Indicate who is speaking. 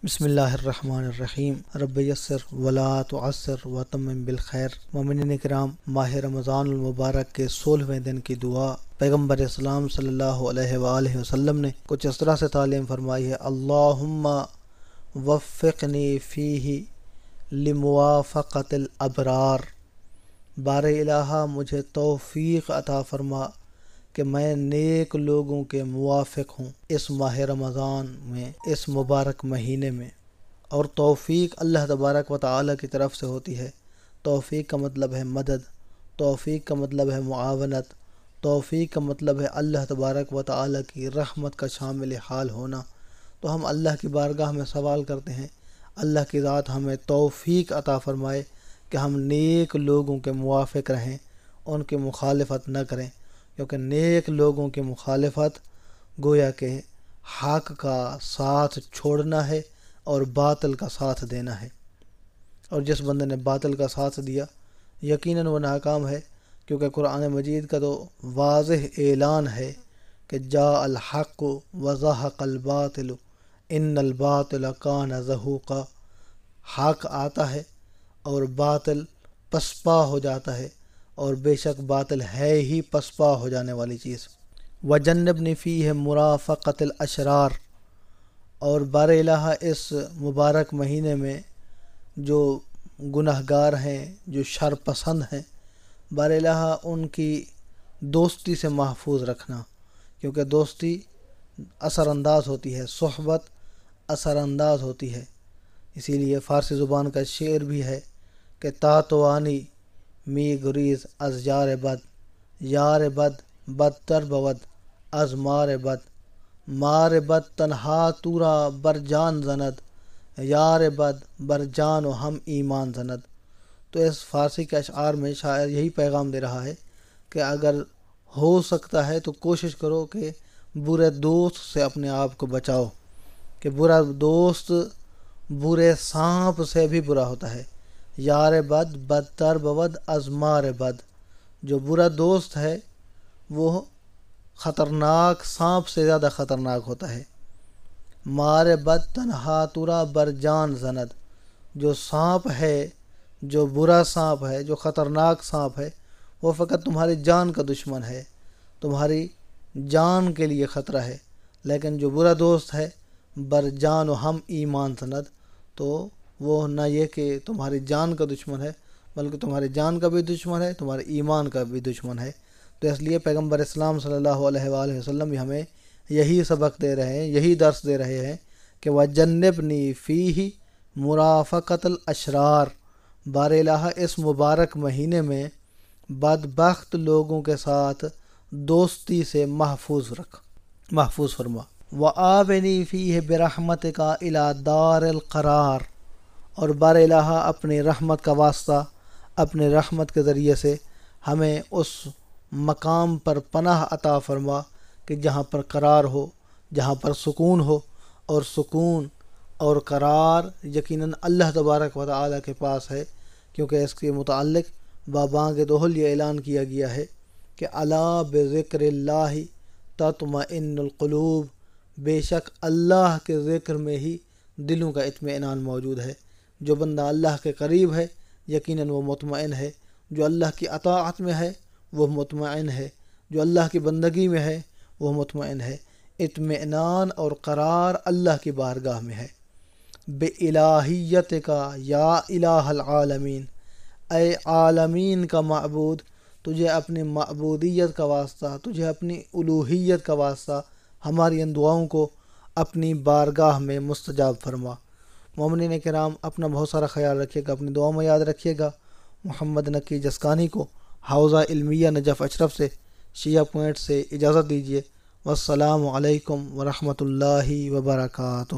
Speaker 1: بسم اللہ الرحمن الرحیم رب یسر ولا تعسر وتمم بالخیر۔ مومنین کرام، ماہ رمضان المبارک کے 16ویں دن کی دعا پیغمبر اسلام صلی اللہ علیہ وآلہ وسلم نے کچھ اس طرح سے تعلیم فرمائی ہے: اللہم وفقنی فیہ لموافقت الابرار۔ بار الہ مجھے توفیق عطا فرما کہ میں نیک لوگوں کے موافق ہوں اس ماہ رمضان میں، اس مبارک مہینے میں۔ اور توفیق اللہ تبارک و تعالیٰ کی طرف سے ہوتی ہے۔ توفیق کا مطلب ہے مدد، توفیق کا مطلب ہے معاونت، توفیق کا مطلب ہے اللہ تبارک و تعالیٰ کی رحمت کا شامل حال ہونا۔ تو ہم اللہ کی بارگاہ میں سوال کرتے ہیں، اللہ کی ذات ہمیں توفیق عطا فرمائے کہ ہم نیک لوگوں کے موافق رہیں، ان کی مخالفت نہ کریں، کیونکہ نیک لوگوں کی مخالفت گویا کہ حق کا ساتھ چھوڑنا ہے اور باطل کا ساتھ دینا ہے۔ اور جس بندے نے باطل کا ساتھ دیا یقیناً وہ ناکام ہے، کیونکہ قرآن مجید کا تو واضح اعلان ہے کہ جاء الحق وزہق الباطل ان الباطل کان زہوقا۔ حق آتا ہے اور باطل پسپا ہو جاتا ہے، اور بے شک باطل ہے ہی پسپا ہو جانے والی چیز۔ وجنبنی فیہ مرافقت الاشرار۔ اور بار الہ اس مبارک مہینے میں جو گنہگار ہیں، جو شر پسند ہیں، بار الہ ان کی دوستی سے محفوظ رکھنا، کیونکہ دوستی اثر انداز ہوتی ہے، صحبت اثر انداز ہوتی ہے۔ اسی لیے فارسی زبان کا شعر بھی ہے کہ تاتوانی می گریز از یار بد بدتر بود از مار بد تنہا تورا بر جان زند، یار بد بر جان و ہم ایمان زند۔ تو اس فارسی کے اشعار میں شاعر یہی پیغام دے رہا ہے کہ اگر ہو سکتا ہے تو کوشش کرو کہ برے دوست سے اپنے آپ کو بچاؤ، کہ برا دوست برے سانپ سے بھی برا ہوتا ہے۔ یار بد بدتر بود از مار بد۔ جو برا دوست ہے وہ خطرناک سانپ سے زیادہ خطرناک ہوتا ہے۔ مار بد تنہا تورا بر جان زند۔ جو سانپ ہے، جو برا سانپ ہے، جو خطرناک سانپ ہے، وہ فقط تمہاری جان کا دشمن ہے، تمہاری جان کے لیے خطرہ ہے۔ لیکن جو برا دوست ہے، بر جان و ہم ایمان زند، تو وہ نہ یہ کہ تمہاری جان کا دشمن ہے، بلکہ تمہاری جان کا بھی دشمن ہے، تمہارے ایمان کا بھی دشمن ہے۔ تو اس لیے پیغمبر اسلام صلی اللہ علیہ وآلہ وسلم بھی ہمیں یہی سبق دے رہے ہیں، یہی درس دے رہے ہیں کہ وَجَنِّبْنِي فِيهِ مُرَافَقَةَ الْأَشْرَارِ۔ بار الہ اس مبارک مہینے میں بدبخت لوگوں کے ساتھ دوستی سے محفوظ فرما۔ وَآوِنِي فِيهِ بِرَحْمَتِكَ إِلَى دَارِ الْقَرَارِ۔ اور بار الہ اپنی رحمت کا واسطہ، اپنے رحمت کے ذریعے سے ہمیں اس مقام پر پناہ عطا فرما کہ جہاں پر قرار ہو، جہاں پر سکون ہو، اور سکون اور قرار یقیناً اللہ تبارک و تعالیٰ کے پاس ہے، کیونکہ اس کے متعلق بابانگ دوہل یہ اعلان کیا گیا ہے کہ الا بذکر اللہ تطمئن القلوب۔ بے شک اللہ کے ذکر میں ہی دلوں کا اطمینان موجود ہے۔ جو بندہ اللہ کے قریب ہے یقیناً وہ مطمئن ہے، جو اللہ کی اطاعت میں ہے وہ مطمئن ہے، جو اللہ کی بندگی میں ہے وہ مطمئن ہے۔ اطمینان اور قرار اللہ کی بارگاہ میں ہے۔ بِإِلَٰهِيَّتِكَ یا الہ العالمین۔ اے عالمین کا معبود، تجھے اپنی معبودیت کا واسطہ، تجھے اپنی الوہیت کا واسطہ ہماری ان دعاؤں کو اپنی بارگاہ میں مستجاب فرما۔ مومنین کرام، اپنا بہت سارا خیال رکھیے گا، اپنی دعاؤں میں یاد رکھیے گا۔ محمد نقی جسکانی کو حوزہ علمیہ نجف اشرف سے شیعہ پوائنٹ سے اجازت دیجیے۔ والسلام علیکم ورحمۃ اللہ وبرکاتہ۔